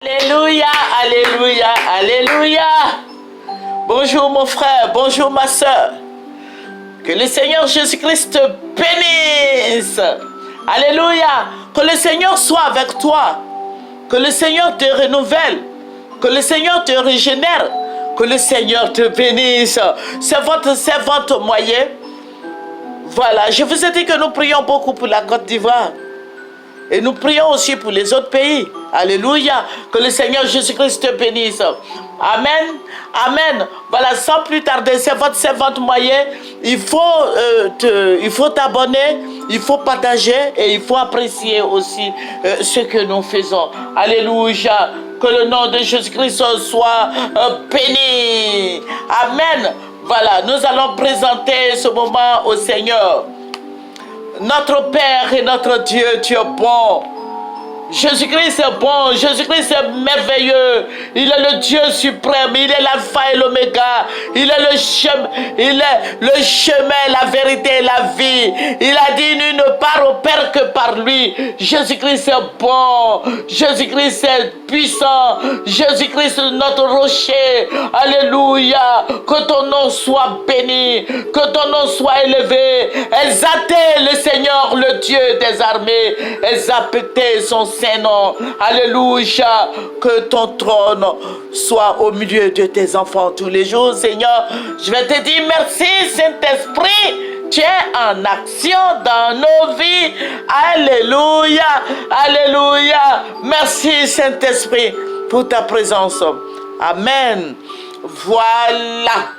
Alléluia, alléluia, alléluia. Bonjour mon frère, bonjour ma soeur. Que le Seigneur Jésus-Christ te bénisse. Alléluia. Que le Seigneur soit avec toi. Que le Seigneur te renouvelle. Que le Seigneur te régénère. Que le Seigneur te bénisse. C'est votre moyen. Voilà, je vous ai dit que nous prions beaucoup pour la Côte d'Ivoire. Et nous prions aussi pour les autres pays. Alléluia. Que le Seigneur Jésus-Christ te bénisse. Amen. Amen. Voilà, sans plus tarder, c'est votre moyen. Il faut t'abonner, il faut partager et il faut apprécier aussi ce que nous faisons. Alléluia. Que le nom de Jésus-Christ soit béni. Amen. Voilà, nous allons présenter ce moment au Seigneur. Notre Père et notre Dieu, tu es bon. Jésus-Christ est bon, Jésus-Christ est merveilleux. Il est le Dieu suprême, il est l'alpha et l'oméga. Il est le chemin, la vérité et la vie. Il a dit, nul ne part au Père que par lui. Jésus-Christ est bon, Jésus-Christ est puissant, Jésus-Christ est notre rocher. Alléluia. Que ton nom soit béni, que ton nom soit élevé. Exaltez le Seigneur, le Dieu des armées. Exaltez son Saint-Nom. Alléluia. Que ton trône soit au milieu de tes enfants tous les jours, Seigneur. Je vais te dire merci, Saint-Esprit. Tu es en action dans nos vies. Alléluia. Alléluia. Merci, Saint-Esprit, pour ta présence. Amen. Voilà.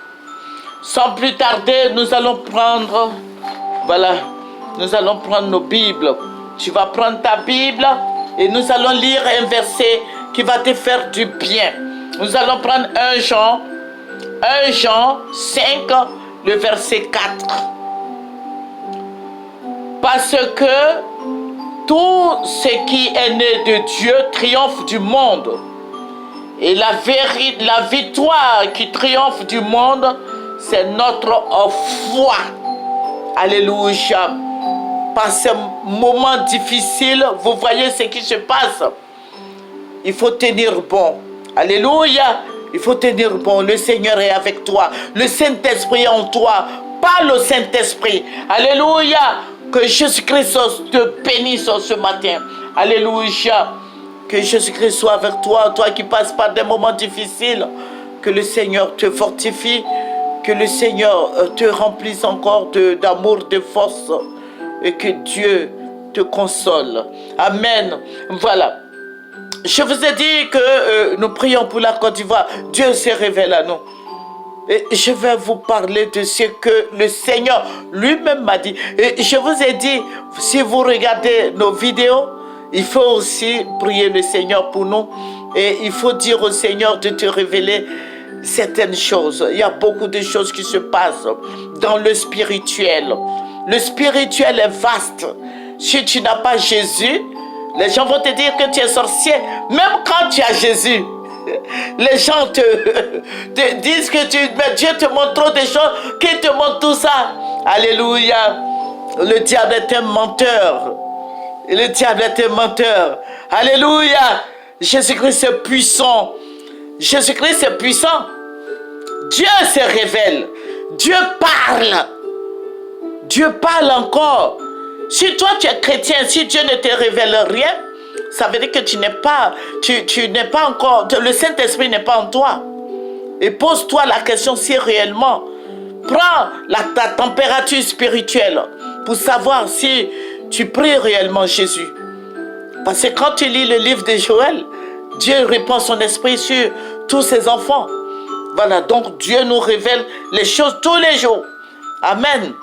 Sans plus tarder, nous allons prendre nos Bibles. Tu vas prendre ta Bible et nous allons lire un verset qui va te faire du bien. Nous allons prendre 1 Jean 5, le verset 4. Parce que tout ce qui est né de Dieu triomphe du monde. Et la victoire qui triomphe du monde, c'est notre foi. Alléluia. Par ces moments difficiles, vous voyez ce qui se passe. Il faut tenir bon. Alléluia. Il faut tenir bon. Le Seigneur est avec toi. Le Saint-Esprit est en toi. Parle au Saint-Esprit. Alléluia. Que Jésus-Christ te bénisse ce matin. Alléluia. Que Jésus-Christ soit avec toi. Toi qui passes par des moments difficiles. Que le Seigneur te fortifie. Que le Seigneur te remplisse encore d'amour, de force. Et que Dieu te console. Amen. Voilà. Je vous ai dit que nous prions pour la Côte d'Ivoire. Dieu se révèle à nous. Et je vais vous parler de ce que le Seigneur lui-même m'a dit. Et je vous ai dit, si vous regardez nos vidéos, il faut aussi prier le Seigneur pour nous. Et il faut dire au Seigneur de te révéler certaines choses. Il y a beaucoup de choses qui se passent dans le spirituel. Le spirituel est vaste. Si tu n'as pas Jésus, les gens vont te dire que tu es sorcier. Même quand tu as Jésus, les gens te disent que mais Dieu te montre trop de choses, qu'il te montre tout ça. Alléluia. Le diable est un menteur. Le diable est un menteur. Alléluia. Jésus-Christ est puissant. Jésus-Christ est puissant. Dieu se révèle. Dieu parle. Dieu parle encore. Si toi tu es chrétien, si Dieu ne te révèle rien, ça veut dire que tu n'es pas encore, le Saint-Esprit n'est pas en toi. Et pose-toi la question si réellement, prends ta température spirituelle pour savoir si tu pries réellement Jésus. Parce que quand tu lis le livre de Joël, Dieu répand son esprit sur tous ses enfants. Voilà, donc Dieu nous révèle les choses tous les jours. Amen.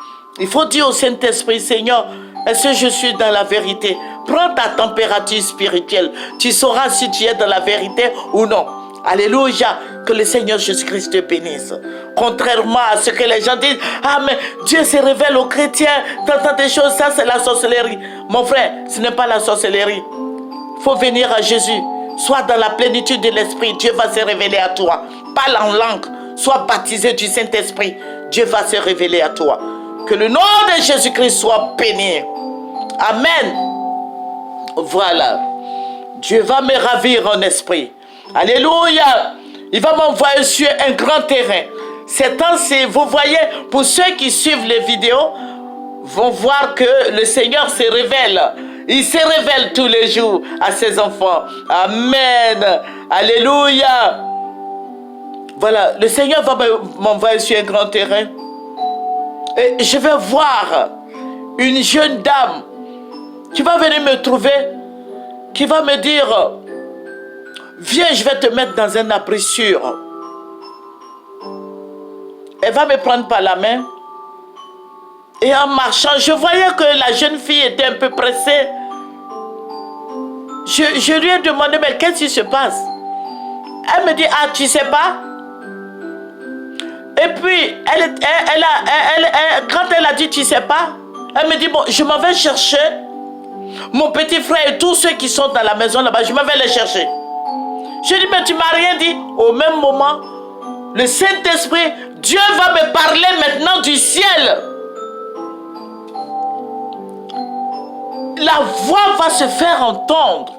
Il faut dire au Saint-Esprit, Seigneur, est-ce que je suis dans la vérité? Prends ta température spirituelle. Tu sauras si tu es dans la vérité ou non. Alléluia. Que le Seigneur Jésus-Christ te bénisse. Contrairement à ce que les gens disent, ah mais Dieu se révèle aux chrétiens dans des choses, ça c'est la sorcellerie. Mon frère, ce n'est pas la sorcellerie. Il faut venir à Jésus. Sois dans la plénitude de l'Esprit. Dieu va se révéler à toi. Parle en langue. Sois baptisé du Saint-Esprit. Dieu va se révéler à toi. Que le nom de Jésus-Christ soit béni. Amen. Voilà. Dieu va me ravir en esprit. Alléluia. Il va m'envoyer sur un grand terrain. Ces temps-ci, vous voyez, pour ceux qui suivent les vidéos, vont voir que le Seigneur se révèle. Il se révèle tous les jours à ses enfants. Amen. Alléluia. Voilà, le Seigneur va m'envoyer sur un grand terrain. Et je vais voir une jeune dame qui va venir me trouver, qui va me dire, viens, je vais te mettre dans un abri sûr. Elle va me prendre par la main. Et en marchant, je voyais que la jeune fille était un peu pressée. Je lui ai demandé, mais qu'est-ce qui se passe? Elle me dit, ah, tu sais pas? Et puis, quand elle a dit, tu sais pas? Elle me dit, bon, je m'en vais chercher mon petit frère et tous ceux qui sont dans la maison là-bas, je m'en vais les chercher. Je dis, mais tu m'as rien dit. Au même moment, le Saint-Esprit, Dieu va me parler maintenant du ciel. La voix va se faire entendre.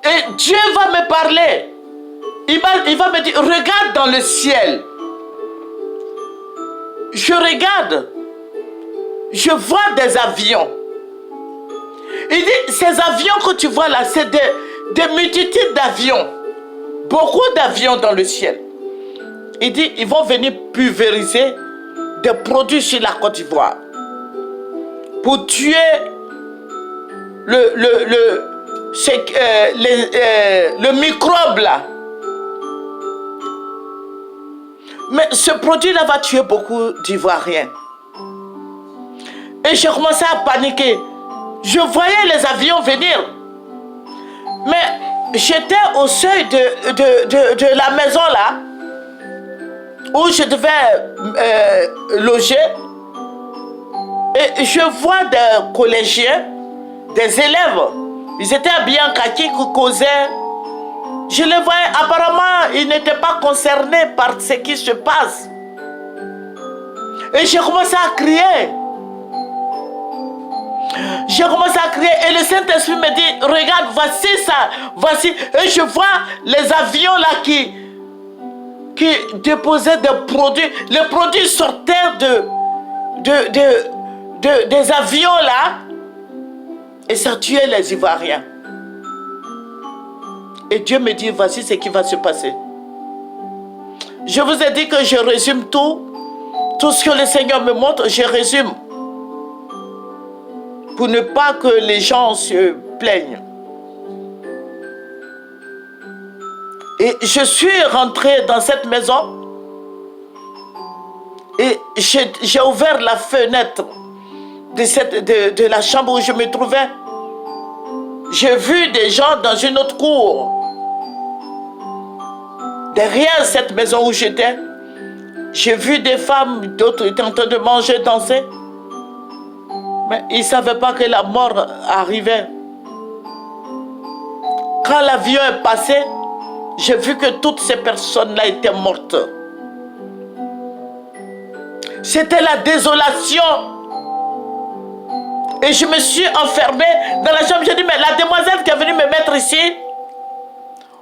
Et Dieu va me parler. Il va me dire, regarde dans le ciel. Je regarde. Je vois des avions. Il dit, ces avions que tu vois là, c'est des multitudes d'avions. Beaucoup d'avions dans le ciel. Il dit, ils vont venir pulvériser des produits sur la Côte d'Ivoire pour tuer le microbe là. Mais ce produit-là va tuer beaucoup d'Ivoiriens. Et j'ai commencé à paniquer. Je voyais les avions venir. Mais j'étais au seuil de la maison là, où je devais loger. Et je vois des collégiens, des élèves. Ils étaient habillés en kaki, qui causaient. Je les voyais, apparemment, ils n'étaient pas concernés par ce qui se passe. Et j'ai commencé à crier. J'ai commencé à crier et le Saint-Esprit me dit, regarde, voici ça, voici. Et je vois les avions là qui déposaient des produits. Les produits sortaient des avions là et ça tuait les Ivoiriens. Et Dieu me dit, voici ce qui va se passer. Je vous ai dit que je résume tout ce que le Seigneur me montre, je résume. Pour ne pas que les gens se plaignent. Et je suis rentré dans cette maison et j'ai ouvert la fenêtre de la chambre où je me trouvais. J'ai vu des gens dans une autre cour. Derrière cette maison où j'étais, j'ai vu des femmes, d'autres étaient en train de manger, danser. Mais ils ne savaient pas que la mort arrivait. Quand l'avion est passé, j'ai vu que toutes ces personnes-là étaient mortes. C'était la désolation. Et je me suis enfermée dans la chambre. J'ai dit, mais la demoiselle qui est venue me mettre ici,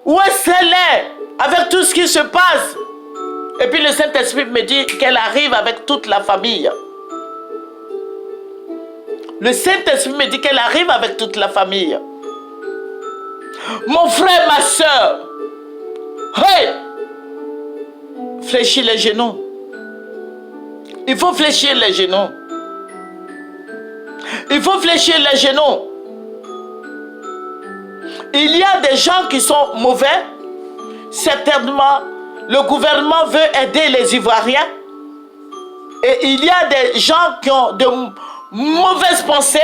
où est-ce qu'elle est avec tout ce qui se passe? Et puis le Saint-Esprit me dit qu'elle arrive avec toute la famille. Le Saint-Esprit me dit qu'elle arrive avec toute la famille. Mon frère, ma soeur, hey! Fléchis les genoux. Il faut fléchir les genoux. Il faut fléchir les genoux. Il y a des gens qui sont mauvais. Certainement, le gouvernement veut aider les Ivoiriens. Et il y a des gens qui ont de mauvaises pensées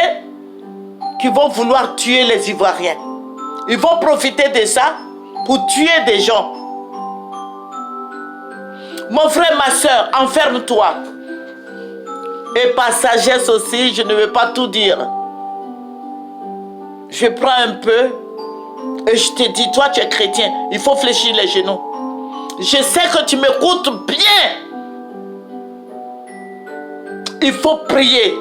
qui vont vouloir tuer les Ivoiriens. Ils vont profiter de ça pour tuer des gens. Mon frère, ma soeur, enferme-toi. Et par sagesse aussi, je ne veux pas tout dire. Je prends un peu et je te dis, toi tu es chrétien, il faut fléchir les genoux. Je sais que tu m'écoutes bien. Il faut prier.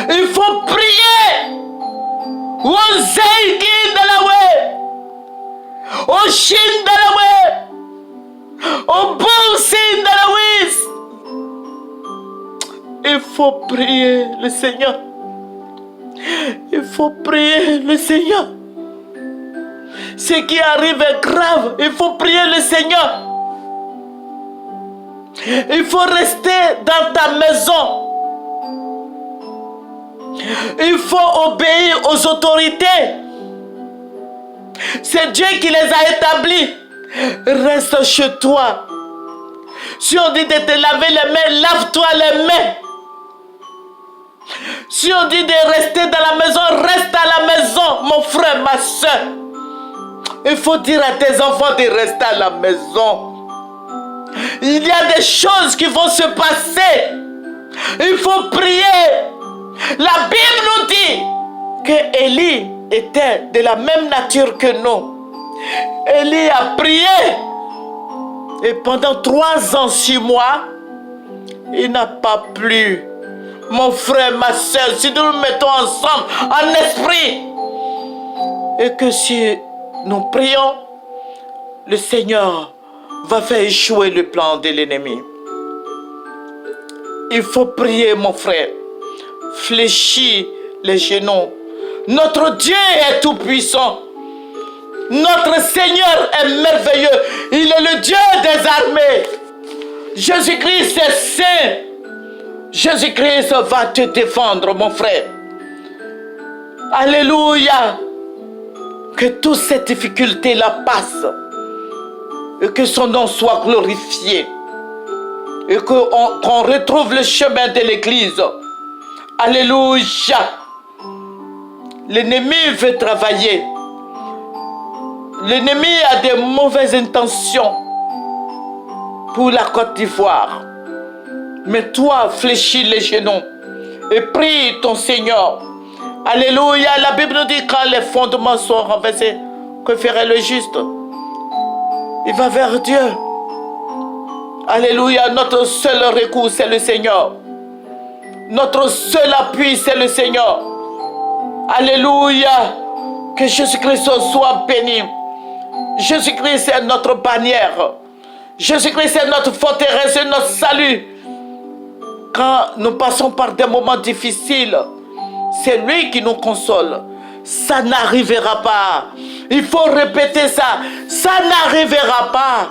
Il faut prier. Wonzeiki Dalawe. Oshin Dalawe. Obursin Dalawis. Il faut prier le Seigneur. Il faut prier le Seigneur. Ce qui arrive est grave. Il faut prier le Seigneur. Il faut rester dans ta maison. Il faut obéir aux autorités. C'est Dieu qui les a établis. Reste chez toi. Si on dit de te laver les mains, lave-toi les mains. Si on dit de rester dans la maison, reste à la maison, mon frère, ma soeur. Il faut dire à tes enfants de rester à la maison. Il y a des choses qui vont se passer. Il faut prier. La Bible nous dit que Élie était de la même nature que nous. Élie a prié. Et pendant 3 ans, 6 mois, il n'a pas plu. Mon frère, ma soeur, si nous nous mettons ensemble en esprit, et que si nous prions, le Seigneur va faire échouer le plan de l'ennemi. Il faut prier, mon frère. Fléchis les genoux. Notre Dieu est tout-puissant. Notre Seigneur est merveilleux. Il est le Dieu des armées. Jésus-Christ est saint. Jésus-Christ va te défendre, mon frère. Alléluia. Que toutes ces difficultés-là passent. Et que son nom soit glorifié. Et qu'on retrouve le chemin de l'église. Alléluia. L'ennemi veut travailler. L'ennemi a des mauvaises intentions pour la Côte d'Ivoire. Mais toi, fléchis les genoux et prie ton Seigneur. Alléluia. La Bible nous dit quand les fondements sont renversés, que ferait le juste? Il va vers Dieu. Alléluia. Notre seul recours, c'est le Seigneur. Notre seul appui, c'est le Seigneur. Alléluia. Que Jésus-Christ soit béni. Jésus-Christ est notre bannière. Jésus-Christ est notre forteresse et notre salut. Quand nous passons par des moments difficiles, c'est lui qui nous console. Ça n'arrivera pas. Il faut répéter ça. Ça n'arrivera pas.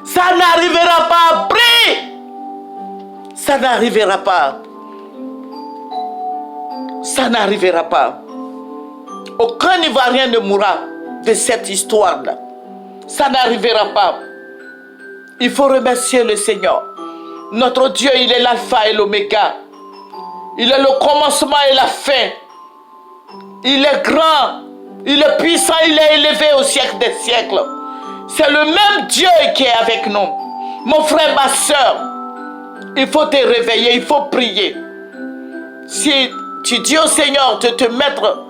Ça n'arrivera pas. Prie. Ça n'arrivera pas. Ça n'arrivera pas. Aucun Ivoirien ne mourra de cette histoire-là. Ça n'arrivera pas. Il faut remercier le Seigneur. Notre Dieu, il est l'alpha et l'oméga. Il est le commencement et la fin. Il est grand. Il est puissant. Il est élevé au siècle des siècles. C'est le même Dieu qui est avec nous. Mon frère, ma soeur, il faut te réveiller. Il faut prier. Si tu dis au Seigneur de te mettre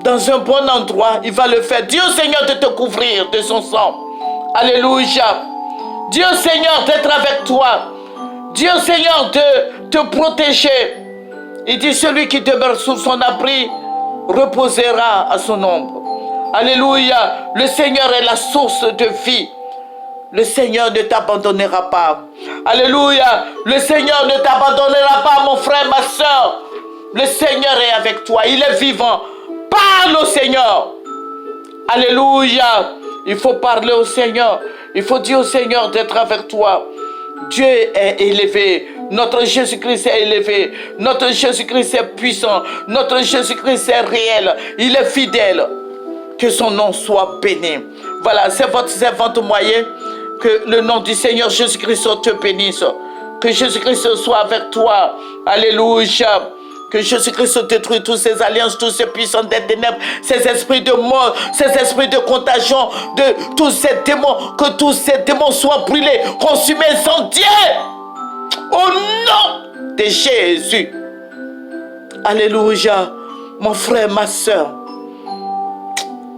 dans un bon endroit, il va le faire. Dis au Seigneur de te couvrir de son sang. Alléluia. Dis au Seigneur d'être avec toi. Dis au Seigneur de te protéger. Il dit celui qui demeure sous son abri reposera à son ombre. Alléluia. Le Seigneur est la source de vie. Le Seigneur ne t'abandonnera pas. Alléluia. Le Seigneur ne t'abandonnera pas, mon frère, ma soeur. Le Seigneur est avec toi. Il est vivant. Parle au Seigneur. Alléluia. Il faut parler au Seigneur. Il faut dire au Seigneur d'être avec toi. Dieu est élevé. Notre Jésus-Christ est élevé. Notre Jésus-Christ est puissant. Notre Jésus-Christ est réel. Il est fidèle. Que son nom soit béni. Voilà, c'est votre servante moyen. Que le nom du Seigneur Jésus-Christ te bénisse. Que Jésus-Christ soit avec toi. Alléluia. Que Jésus-Christ détruise toutes ces alliances, tous ces puissances des ténèbres, ces esprits de mort, ces esprits de contagion, de tous ces démons, que tous ces démons soient brûlés, consumés, incendiés. Au nom de Jésus. Alléluia. Mon frère, ma soeur,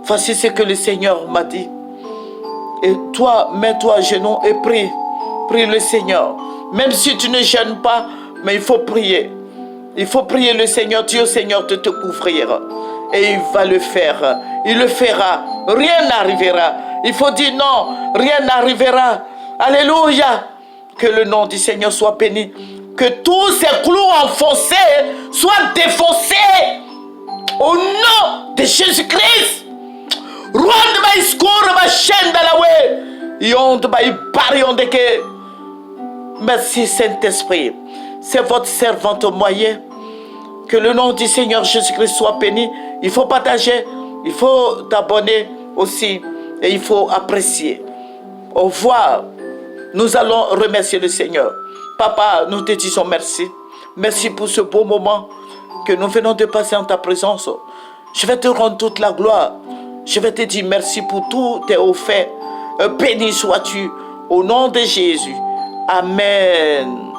voici ce que le Seigneur m'a dit. Et toi, mets-toi à genoux et prie. Prie le Seigneur. Même si tu ne jeûnes pas, mais il faut prier. Il faut prier le Seigneur, Dieu Seigneur, de te couvrir et il va le faire. Il le fera. Rien n'arrivera. Il faut dire non, rien n'arrivera. Alléluia. Que le nom du Seigneur soit béni. Que tous ces clous enfoncés soient défoncés. Au nom de Jésus-Christ. Merci Saint-Esprit. C'est votre servante moyen. Que le nom du Seigneur Jésus-Christ soit béni. Il faut partager. Il faut t'abonner aussi. Et il faut apprécier. Au revoir. Nous allons remercier le Seigneur. Papa, nous te disons merci. Merci pour ce beau moment que nous venons de passer en ta présence. Je vais te rendre toute la gloire. Je vais te dire merci pour tout tes offerts. Béni sois-tu au nom de Jésus. Amen.